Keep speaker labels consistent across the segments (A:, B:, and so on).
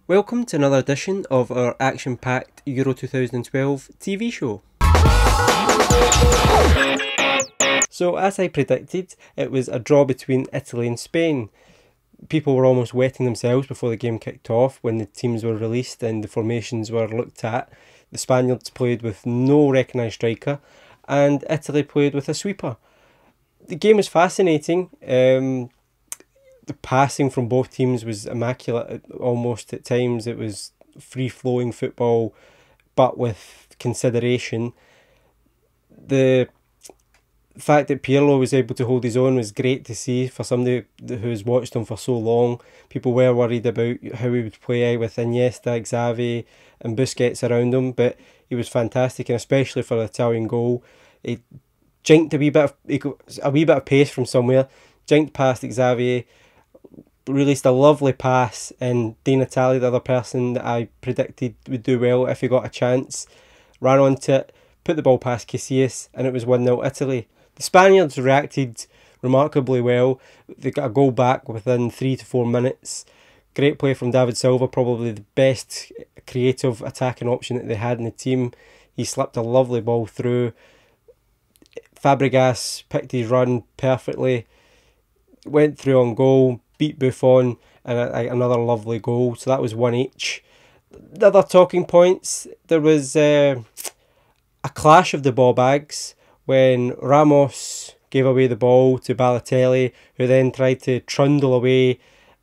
A: Welcome to another edition of our action-packed Euro 2012 TV show. So as I predicted, it was a draw between Italy and Spain. People were almost wetting themselves before the game kicked off when the teams were released and the formations were looked at. The Spaniards played with no recognised striker and Italy played with a sweeper. The game was fascinating. The passing from both teams was immaculate almost at times. It was free-flowing football, but with consideration. The fact that Pirlo was able to hold his own was great to see for somebody who has watched him for so long. People were worried about how he would play with Iniesta, Xavi and Busquets around him, but he was fantastic, and especially for the Italian goal. He jinked a wee bit of pace from somewhere, jinked past Xavi, released a lovely pass, and Di Natale, the other person that I predicted would do well if he got a chance, ran onto it, put the ball past Casillas, and it was 1-0 Italy. The Spaniards reacted remarkably well. They got a goal back within 3 to 4 minutes. Great play from David Silva, probably the best creative attacking option that they had in the team. He slipped a lovely ball through. Fabregas picked his run perfectly, went through on goal, beat Buffon, and another lovely goal. So that was one each. The other talking points, there was a clash of the ball bags when Ramos gave away the ball to Balotelli, who then tried to trundle away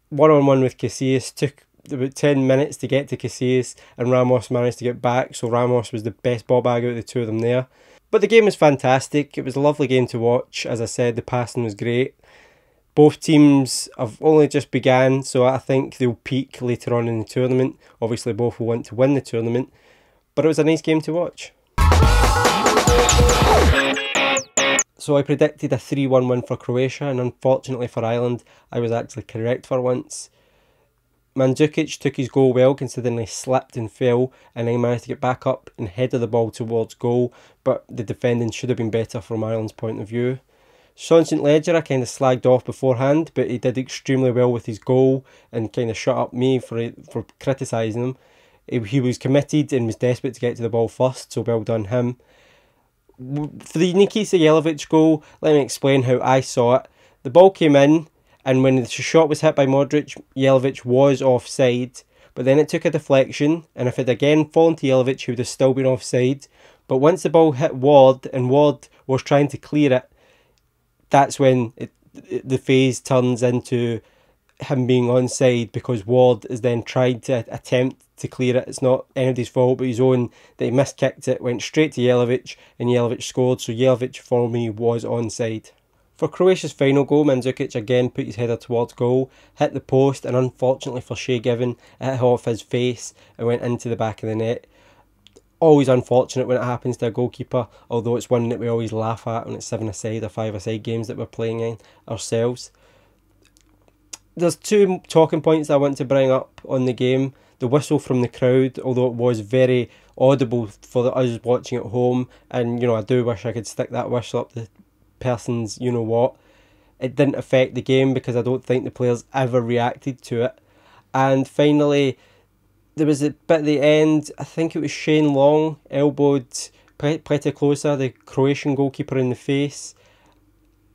A: one-on-one with Casillas. Took about 10 minutes to get to Casillas, and Ramos managed to get back, so Ramos was the best ball bag out of the two of them there. But the game was fantastic. It was a lovely game to watch. As I said, the passing was great. Both teams have only just began, so I think they'll peak later on in the tournament. Obviously, both will want to win the tournament, but it was a nice game to watch. So I predicted a 3-1 win for Croatia, and unfortunately for Ireland, I was actually correct for once. Mandzukic took his goal well, considering he slipped and fell, and then managed to get back up and headed the ball towards goal, but the defending should have been better from Ireland's point of view. Sean St Ledger I kind of slagged off beforehand, but he did extremely well with his goal and kind of shut up me for criticising him. He was committed and was desperate to get to the ball first, so well done him. For the Nikisa Jelavic goal, let me explain how I saw it. The ball came in, and when the shot was hit by Modric, Jelavic was offside, but then it took a deflection, and if it had again fallen to Jelavic, he would have still been offside. But once the ball hit Ward, and Ward was trying to clear it, that's when the phase turns into him being onside, because Ward is then tried to attempt to clear it. It's not anybody's fault but his own that he miskicked it, went straight to Jelavic, and Jelavic scored, so Jelavic for me was onside. For Croatia's final goal, Mandzukic again put his header towards goal, hit the post, and unfortunately for Shea Given, it hit off his face and went into the back of the net. Always unfortunate when it happens to a goalkeeper, although it's one that we always laugh at when it's 7-a-side or 5-a-side games that we're playing in ourselves. There's two talking points I want to bring up on the game. The whistle from the crowd, although it was very audible for us watching at home, and I do wish I could stick that whistle up the person's you-know-what. It didn't affect the game because I don't think the players ever reacted to it. And finally, there was a bit at the end, I think it was Shane Long elbowed Petikosa, the Croatian goalkeeper, in the face.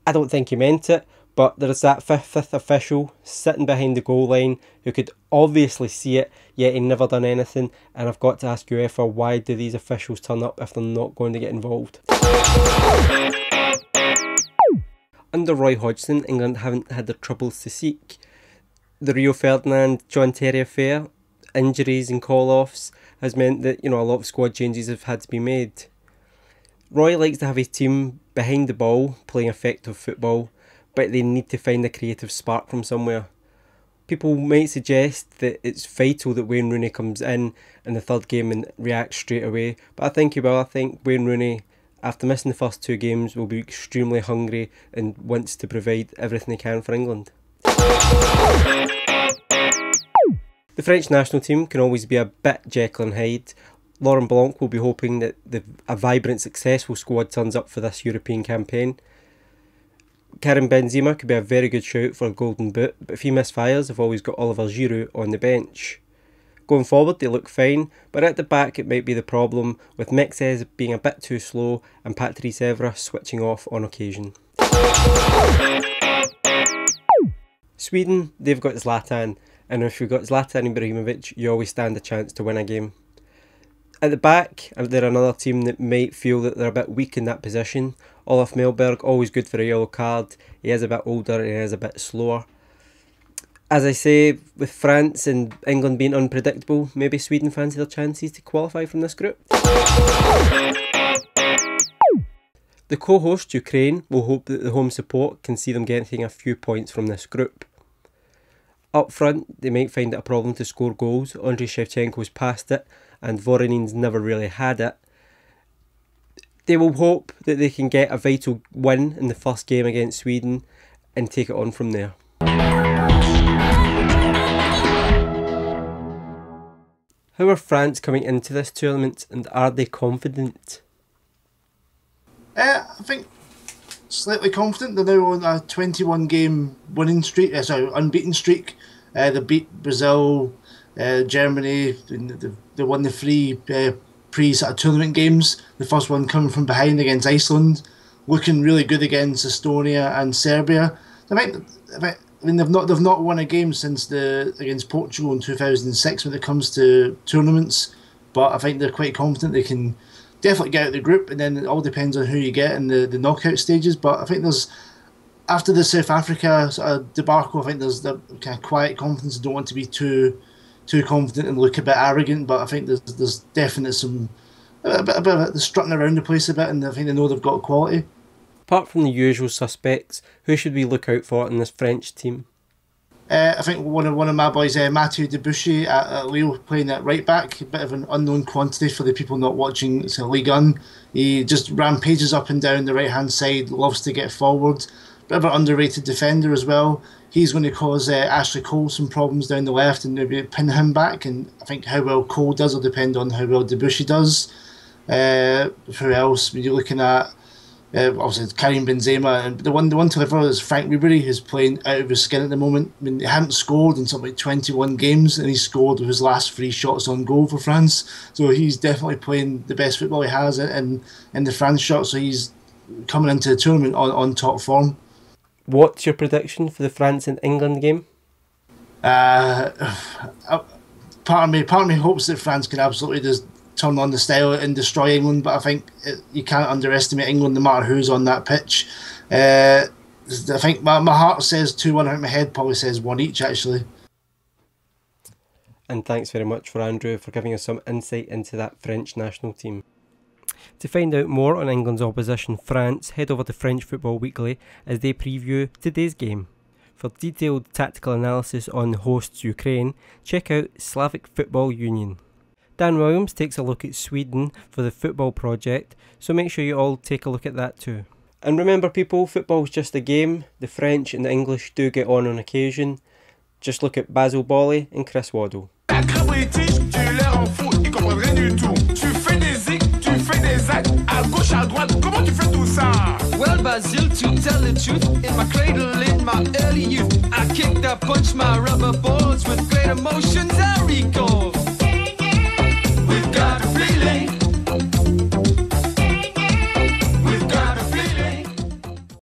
A: I don't think he meant it, but there is that fifth official sitting behind the goal line who could obviously see it, yet he never done anything. And I've got to ask UEFA, why do these officials turn up if they're not going to get involved? Under Roy Hodgson, England haven't had their troubles to seek. The Rio Ferdinand, John Terry affair, injuries and call-offs has meant that a lot of squad changes have had to be made. Roy likes to have his team behind the ball playing effective football, but they need to find a creative spark from somewhere. People might suggest that it's vital that Wayne Rooney comes in the third game and reacts straight away, but I think he will. I think Wayne Rooney, after missing the first two games, will be extremely hungry and wants to provide everything he can for England. The French national team can always be a bit Jekyll and Hyde. Laurent Blanc will be hoping that a vibrant, successful squad turns up for this European campaign. Karim Benzema could be a very good shout for a golden boot, but if he misfires, they've always got Oliver Giroud on the bench. Going forward they look fine, but at the back it might be the problem, with Mexes being a bit too slow and Patrice Evra switching off on occasion. Sweden, they've got Zlatan, and if you've got Zlatan Ibrahimovic, you always stand a chance to win a game. At the back, they're another team that might feel that they're a bit weak in that position. Olaf Melberg, always good for a yellow card. He is a bit older and he is a bit slower. As I say, with France and England being unpredictable, maybe Sweden fancy their chances to qualify from this group. The co-host, Ukraine, will hope that the home support can see them getting a few points from this group. Up front, they might find it a problem to score goals. Andriy Shevchenko's passed it, and Voronin's never really had it. They will hope that they can get a vital win in the first game against Sweden and take it on from there. How are France coming into this tournament, and are they confident?
B: I think slightly confident. They're now on a 21-game winning streak, unbeaten streak. They beat Brazil, Germany. They won the three pre-tournament games. The first one coming from behind against Iceland, looking really good against Estonia and Serbia. They've not won a game since against Portugal in 2006 when it comes to tournaments. But I think they're quite confident they can definitely get out of the group, and then it all depends on who you get in the knockout stages. But I think after the South Africa debacle, I think there's the kind of quiet confidence. I don't want to be too confident and look a bit arrogant, but I think there's definitely a bit of the strutting around the place a bit, and I think they know they've got quality.
A: Apart from the usual suspects, who should we look out for in this French team?
B: I think one of my boys, Mathieu Debuchy at Lille, playing at right back, a bit of an unknown quantity for the people not watching Ligue 1. He just rampages up and down the right hand side, loves to get forward. Bit of an underrated defender as well. He's going to cause Ashley Cole some problems down the left and maybe pin him back. And I think how well Cole does will depend on how well Debuchy does. Who else? When you're looking at obviously Karim Benzema, and the one to refer is Frank Ribery, who's playing out of his skin at the moment. I mean, he hadn't scored in something like 21 games, and he scored with his last 3 shots on goal for France. So he's definitely playing the best football he has in the France shot. So he's coming into the tournament on top form.
A: What's your prediction for the France and England game?
B: Part of me hopes that France can absolutely just turn on the style and destroy England, but I think you can't underestimate England no matter who's on that pitch. I think my heart says 2-1, I think my head probably says 1 each actually.
A: And thanks very much for Andrew for giving us some insight into that French national team. To find out more on England's opposition France, head over to French Football Weekly as they preview today's game. For detailed tactical analysis on the hosts Ukraine, check out Slavic Football Union. Dan Williams takes a look at Sweden for the Football Project, so make sure you all take a look at that too. And remember people, football's just a game. The French and the English do get on occasion. Just look at Basil Boli and Chris Waddle.
C: Well, Basil, to tell the truth, in my cradle in my early youth, I kicked, I punched my rubber balls with great emotion.